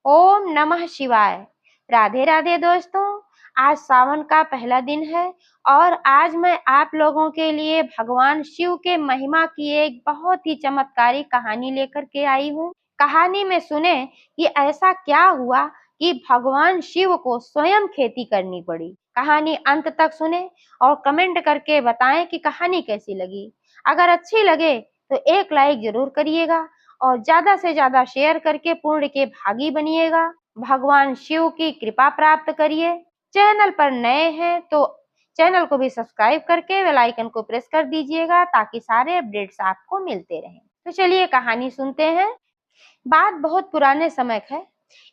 ओम नमः शिवाय। राधे राधे दोस्तों। आज सावन का पहला दिन है और आज मैं आप लोगों के लिए भगवान शिव के महिमा की एक बहुत ही चमत्कारी कहानी लेकर के आई हूँ। कहानी में सुने कि ऐसा क्या हुआ कि भगवान शिव को स्वयं खेती करनी पड़ी। कहानी अंत तक सुने और कमेंट करके बताएं कि कहानी कैसी लगी। अगर अच्छी लगे तो एक लाइक जरूर करिएगा और ज्यादा से ज्यादा शेयर करके पुण्य के भागी बनिएगा। भगवान शिव की कृपा प्राप्त करिए। चैनल पर नए हैं तो चैनल को भी सब्सक्राइब करके बेल आइकन को प्रेस कर दीजिएगा ताकि सारे अपडेट्स आपको मिलते रहें। तो चलिए कहानी सुनते हैं। बात बहुत पुराने समय का है।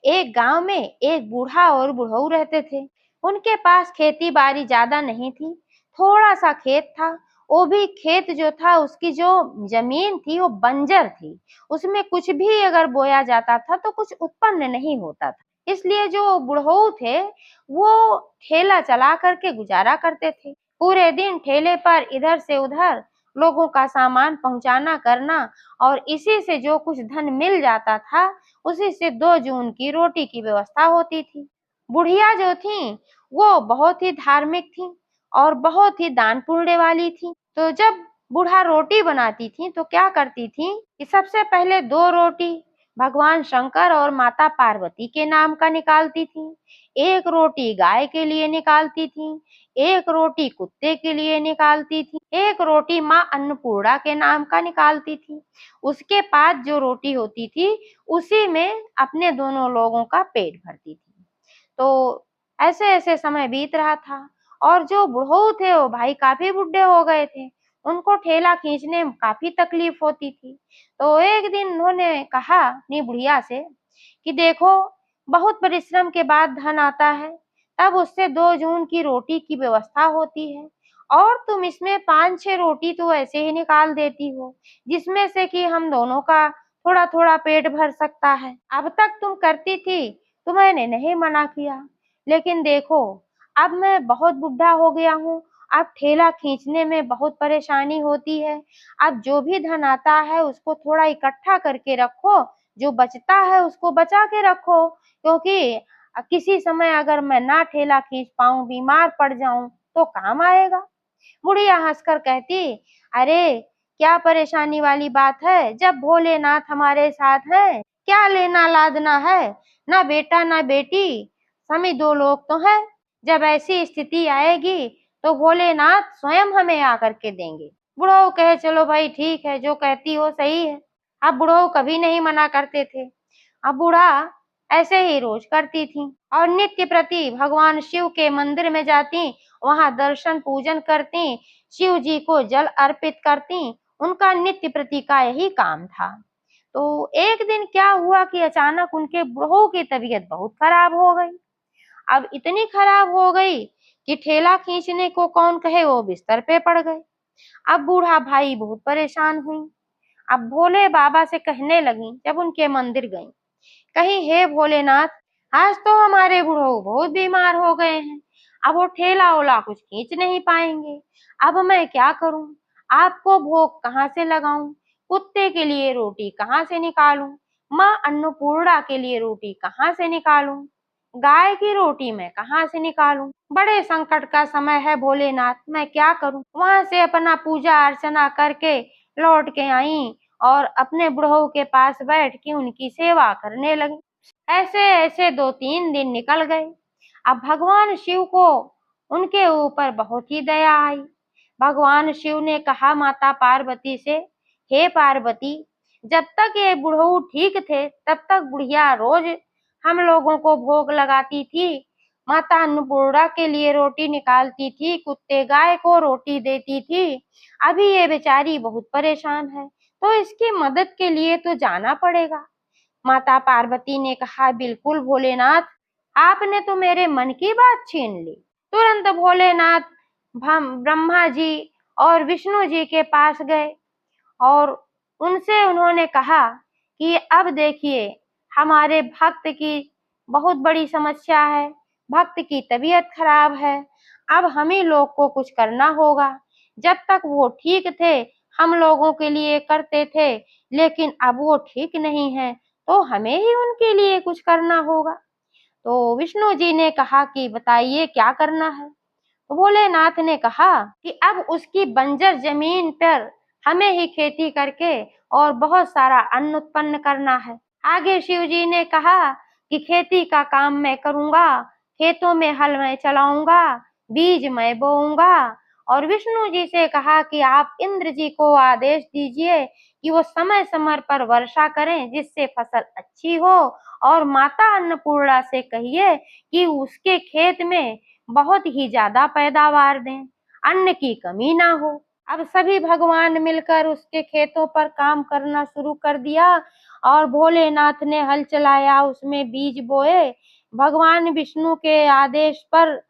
एक गांव में एक बूढ़ा और बुढ़ऊ रहते थे। उनके पास खेती बाड़ी ज्यादा नहीं थी, थोड़ा सा खेत था। वो भी खेत जो था उसकी जो जमीन थी वो बंजर थी। उसमें कुछ भी अगर बोया जाता था तो कुछ उत्पन्न नहीं होता था। इसलिए जो बुढ़ऊ थे वो ठेला चला करके गुजारा करते थे। पूरे दिन ठेले पर इधर से उधर लोगों का सामान पहुंचाना करना और इसी से जो कुछ धन मिल जाता था उसी से 2 जून की रोटी की व्यवस्था होती थी। बुढ़िया जो थी वो बहुत ही धार्मिक थी और बहुत ही दान पुण्य वाली थी। तो जब बूढ़ा रोटी बनाती थी तो क्या करती थी कि सबसे पहले 2 रोटी भगवान शंकर और माता पार्वती के नाम का निकालती थी, एक रोटी गाय के लिए निकालती थी, एक रोटी कुत्ते के लिए निकालती थी, एक रोटी माँ अन्नपूर्णा के नाम का निकालती थी। उसके बाद जो रोटी होती थी उसी में अपने दोनों लोगों का पेट भरती थी। तो ऐसे ऐसे समय बीत रहा था और जो बुढ़ऊ थे वो भाई काफी बुढ़े हो गए थे। उनको ठेला खींचने में काफी तकलीफ होती थी। तो एक दिन उन्होंने कहा अपनी बुढ़िया से कि देखो, बहुत परिश्रम के बाद धन आता है, तब उससे 2 जून की रोटी की व्यवस्था होती है और तुम इसमें 5-6 रोटी तो ऐसे ही निकाल देती हो जिसमें से कि हम दोनों का थोड़ा थोड़ा पेट भर सकता है। अब तक तुम करती थी तो मैंने नहीं मना किया, लेकिन देखो अब मैं बहुत बुढ़ा हो गया हूँ। अब ठेला खींचने में बहुत परेशानी होती है। अब जो भी धन आता है उसको थोड़ा इकट्ठा करके रखो, जो बचता है उसको बचा के रखो, क्योंकि किसी समय अगर मैं ना ठेला खींच पाऊं, बीमार पड़ जाऊं तो काम आएगा। बुढ़िया हंसकर कहती, अरे क्या परेशानी वाली बात है, जब भोलेनाथ हमारे साथ हैं क्या लेना लादना है। ना बेटा ना बेटी, हम ही 2 लोग तो हैं। जब ऐसी स्थिति आएगी तो भोलेनाथ स्वयं हमें आकर के देंगे। बुढ़ऊ कहे, चलो भाई ठीक है, जो कहती हो सही है। अब बुढ़ऊ कभी नहीं मना करते थे। अब बूढ़ा ऐसे ही रोज करती थी और नित्य प्रति भगवान शिव के मंदिर में जाती, वहां दर्शन पूजन करती, शिव जी को जल अर्पित करती। उनका नित्य प्रति का यही काम था। तो एक दिन क्या हुआ कि अचानक उनके बहू की तबीयत बहुत खराब हो गई। अब इतनी खराब हो गई कि ठेला खींचने को कौन कहे, वो बिस्तर पे पड़ गए। अब बूढ़ा भाई बहुत परेशान हुई। अब भोले बाबा से कहने लगी जब उनके मंदिर गई, कहीं हे भोलेनाथ, आज तो हमारे बुढ़ऊ बहुत बीमार हो गए हैं। अब वो ठेला ओला कुछ खींच नहीं पाएंगे। अब मैं क्या करूं? आपको भोग कहाँ से लगाऊं? कुत्ते के लिए रोटी कहाँ से निकालूं? माँ अन्नपूर्णा के लिए रोटी कहाँ से निकालूं? गाय की रोटी मैं कहाँ से निकालूं? बड़े संकट का समय है भोलेनाथ, मैं क्या करूं? वहां से अपना पूजा अर्चना करके लौट के आई और अपने बुढ़ऊ के पास बैठ के उनकी सेवा करने लगी। ऐसे ऐसे 2-3 दिन निकल गए। अब भगवान शिव को उनके ऊपर बहुत ही दया आई। भगवान शिव ने कहा माता पार्वती से, हे पार्वती, जब तक ये बुढ़ऊ ठीक थे तब तक बुढ़िया रोज हम लोगों को भोग लगाती थी, माता अन्नपूर्णा के लिए रोटी निकालती थी, कुत्ते गाय को रोटी देती थी। अभी ये बेचारी बहुत परेशान है तो इसकी मदद के लिए तो जाना पड़ेगा। माता पार्वती ने कहा, बिल्कुल भोलेनाथ, आपने तो मेरे मन की बात छीन ली। तुरंत भोलेनाथ ब्रह्मा जी और विष्णु जी के पास गए और उनसे उन्होंने कहा कि अब देखिए, हमारे भक्त की बहुत बड़ी समस्या है, भक्त की तबीयत खराब है, अब हम ही लोग को कुछ करना होगा। जब तक वो ठीक थे हम लोगों के लिए करते थे, लेकिन अब वो ठीक नहीं है तो हमें ही उनके लिए कुछ करना होगा। तो विष्णु जी ने कहा कि बताइए क्या करना है। तो भोलेनाथ ने कहा कि अब उसकी बंजर जमीन पर हमें ही खेती करके और बहुत सारा अन्न उत्पन्न करना है। आगे शिव जी ने कहा कि खेती का काम मैं करूंगा, खेतों में हल मैं चलाऊंगा, बीज मैं बोऊंगा। और विष्णु जी से कहा कि आप इंद्र जी को आदेश दीजिए कि वो समय समय पर वर्षा करें जिससे फसल अच्छी हो, और माता अन्नपूर्णा से कहिए कि उसके खेत में बहुत ही ज्यादा पैदावार दें, अन्न की कमी ना हो। अब सभी भगवान मिलकर उसके खेतों पर काम करना शुरू कर दिया और भोलेनाथ ने हल चलाया, उसमें बीज बोए। भगवान विष्णु के आदेश पर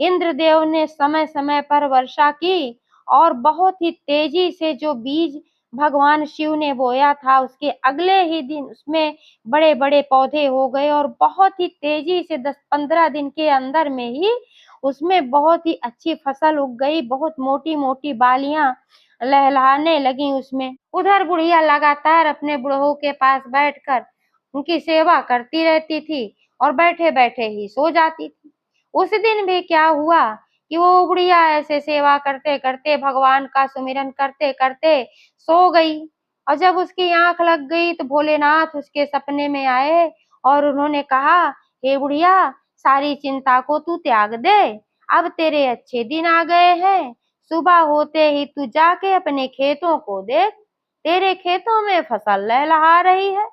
इंद्रदेव ने समय समय पर वर्षा की और बहुत ही तेजी से जो बीज भगवान शिव ने बोया था उसके अगले ही दिन उसमें बड़े बड़े पौधे हो गए और बहुत ही तेजी से 10-15 दिन के अंदर में ही उसमें बहुत ही अच्छी फसल उग गई। बहुत मोटी मोटी बालियां लहलहाने लगी उसमें। उधर बुढ़िया लगातार अपने बुढ़ऊ के पास बैठकर उनकी सेवा करती रहती थी और बैठे बैठे ही सो जाती थी। उस दिन भी क्या हुआ कि वो बुढ़िया ऐसे सेवा करते करते भगवान का सुमिरन करते करते सो गई। और जब उसकी आंख लग गई तो भोलेनाथ उसके सपने में आए और उन्होंने कहा, हे बुढ़िया, सारी चिंता को तू त्याग दे, अब तेरे अच्छे दिन आ गए हैं। सुबह होते ही तू जाके अपने खेतों को देख, तेरे खेतों में फसल लहलहा रही है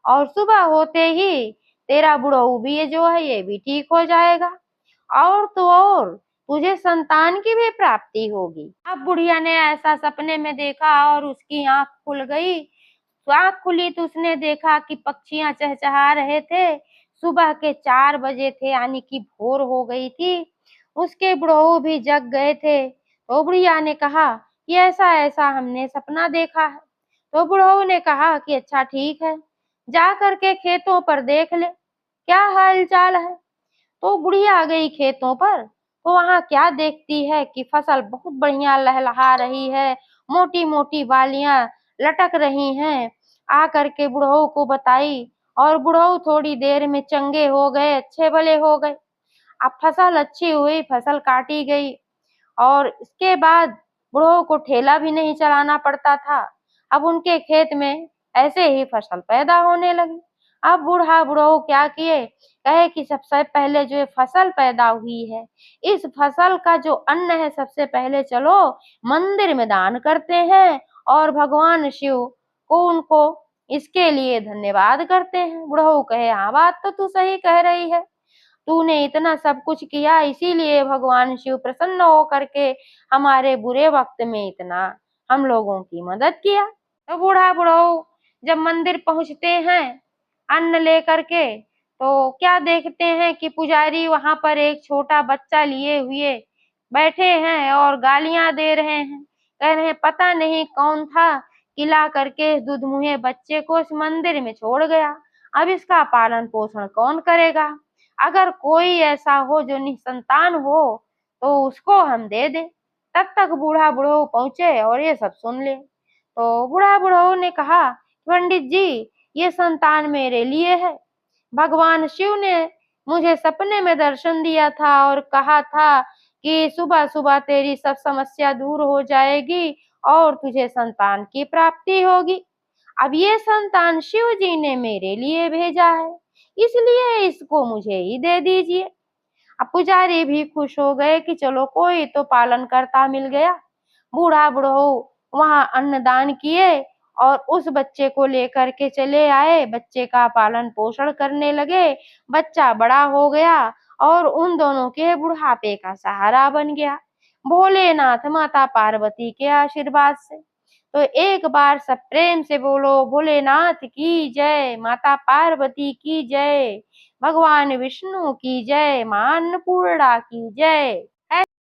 और सुबह होते ही तेरा बुढ़ऊ भी ये जो है ये भी ठीक हो जाएगा, और तो और तुझे संतान की भी प्राप्ति होगी। अब बुढ़िया ने ऐसा सपने में देखा और उसकी आंख खुल गई। तो आंख खुली तो उसने देखा कि पक्षियां चहचहा रहे थे। सुबह के 4 बजे थे, यानी कि भोर हो गई थी। उसके बुढ़ऊ भी जग गए थे। तो बुढ़िया ने कहा कि ऐसा ऐसा हमने सपना देखा है। तो बुढ़ऊ ने कहा कि अच्छा ठीक है, जा करके खेतों पर देख ले क्या हाल चाल है। तो बुढ़िया गई खेतों पर, तो वहां क्या देखती है कि फसल बहुत बढ़िया लहलहा रही है, मोटी मोटी बालियां लटक रही हैं। आ करके बुढ़ऊ को बताई और बुढ़ऊ थोड़ी देर में चंगे हो गए, अच्छे भले हो गए। अब फसल अच्छी हुई, फसल काटी गई और इसके बाद बुढ़ऊ को ठेला भी नहीं चलाना पड़ता था। अब उनके खेत में ऐसे ही फसल पैदा होने लगी। अब बूढ़ा बुढ़ऊ क्या किए, कहे कि सबसे पहले जो ये फसल पैदा हुई है, इस फसल का जो अन्न है सबसे पहले चलो मंदिर में दान करते हैं और भगवान शिव को उनको इसके लिए धन्यवाद करते हैं। बुढ़ऊ कहे, हाँ बात तो तू सही कह रही है, तूने इतना सब कुछ किया इसीलिए भगवान शिव प्रसन्न हो करके हमारे बुरे वक्त में इतना हम लोगों की मदद किया। तो बूढ़ा बुढ़ऊ जब मंदिर पहुंचते हैं अन्न लेकर के, तो क्या देखते हैं कि पुजारी वहां पर एक छोटा बच्चा लिए हुए बैठे हैं और गालियां दे रहे हैं। कह रहे हैं पता नहीं कौन था कि ला करके इस दुधमुहे बच्चे को इस मंदिर में छोड़ गया, अब इसका पालन पोषण कौन करेगा। अगर कोई ऐसा हो जो निसंतान हो तो उसको हम दे दें। तब तक बूढ़ा बुढ़ऊ पहुंचे और ये सब सुन ले। तो बूढ़ा बुढ़ऊ ने कहा, पंडित जी, ये संतान मेरे लिए है। भगवान शिव ने मुझे सपने में दर्शन दिया था और कहा था कि सुबह सुबह तेरी सब समस्या दूर हो जाएगी और तुझे संतान की प्राप्ति होगी। अब ये संतान शिव जी ने मेरे लिए भेजा है, इसलिए इसको मुझे ही दे दीजिए। अब पुजारी भी खुश हो गए कि चलो कोई तो पालन करता मिल गया। बूढ़ा बुढ़ऊ वहां अन्नदान किए और उस बच्चे को लेकर के चले आए, बच्चे का पालन पोषण करने लगे। बच्चा बड़ा हो गया और उन दोनों के बुढ़ापे का सहारा बन गया, भोलेनाथ माता पार्वती के आशीर्वाद से। तो एक बार सब प्रेम से बोलो, भोलेनाथ की जय, माता पार्वती की जय, भगवान विष्णु की जय, मां अन्नपूर्णा की जय।